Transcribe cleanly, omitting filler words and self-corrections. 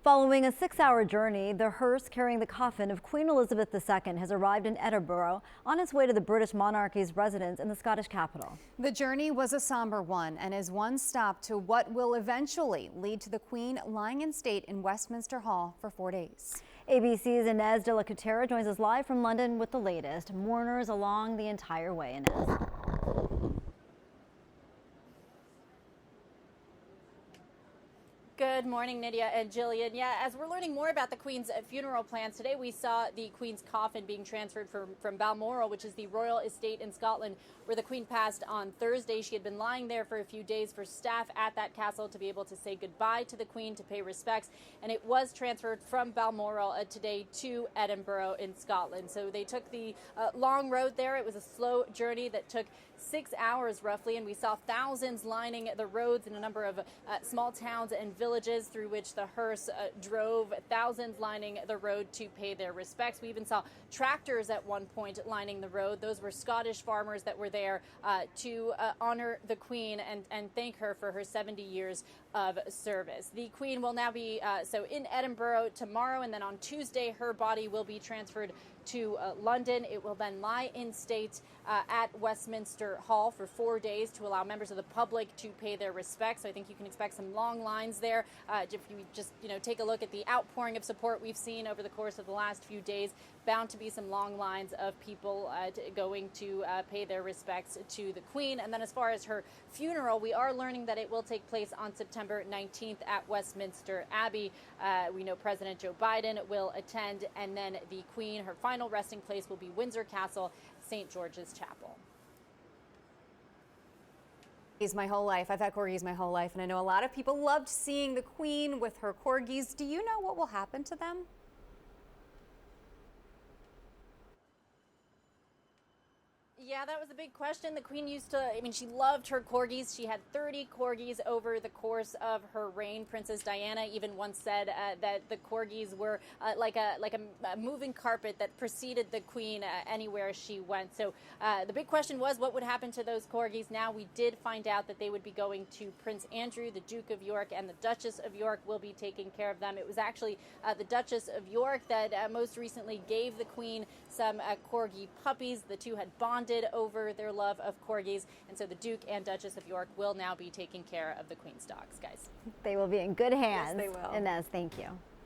Following a 6-hour journey, the hearse carrying the coffin of Queen Elizabeth II has arrived in Edinburgh on its way to the British monarchy's residence in the Scottish capital. The journey was a somber one and is one stop to what will eventually lead to the Queen lying in state in Westminster Hall for 4 days. ABC's Inez de la Cutera joins us live from London with the latest. Mourners along the entire way, Inez. Good morning, Nydia and Jillian. Yeah, as we're learning more about the Queen's funeral plans, today we saw the Queen's coffin being transferred from Balmoral, which is the royal estate in Scotland, where the Queen passed on Thursday. She had been lying there for a few days for staff at that castle to be able to say goodbye to the Queen, to pay respects, and it was transferred from Balmoral today to Edinburgh in Scotland. So they took the long road there. It was a slow journey that took 6 hours roughly, and we saw thousands lining the roads in a number of small towns and villages through which the hearse drove, thousands lining the road to pay their respects. We even saw tractors at one point lining the road. Those were Scottish farmers that were there to honor the Queen and thank her for her 70 years of service. The Queen will now be in Edinburgh tomorrow, and then on Tuesday her body will be transferred to London. It will then lie in state at Westminster Hall for 4 days to allow members of the public to pay their respects. So I think you can expect some long lines there. If you just take a look at the outpouring of support we've seen over the course of the last few days, bound to be some long lines of people going to pay their respects to the Queen. And then as far as her funeral, we are learning that it will take place on September 19th at Westminster Abbey. We know President Joe Biden will attend, and then the Queen, her final resting place will be Windsor Castle, St. George's Chapel. My whole life. I've had corgis my whole life, and I know a lot of people loved seeing the Queen with her corgis. Do you know what will happen to them? Yeah, that was a big question. The Queen she loved her corgis. She had 30 corgis over the course of her reign. Princess Diana even once said that the corgis were like a moving carpet that preceded the Queen anywhere she went. So the big question was what would happen to those corgis. Now we did find out that they would be going to Prince Andrew, the Duke of York, and the Duchess of York will be taking care of them. It was actually the Duchess of York that most recently gave the Queen some corgi puppies. The two had bonded over their love of corgis, and so the Duke and Duchess of York will now be taking care of the Queen's dogs, guys. They will be in good hands. Yes, they will. Inez, thank you.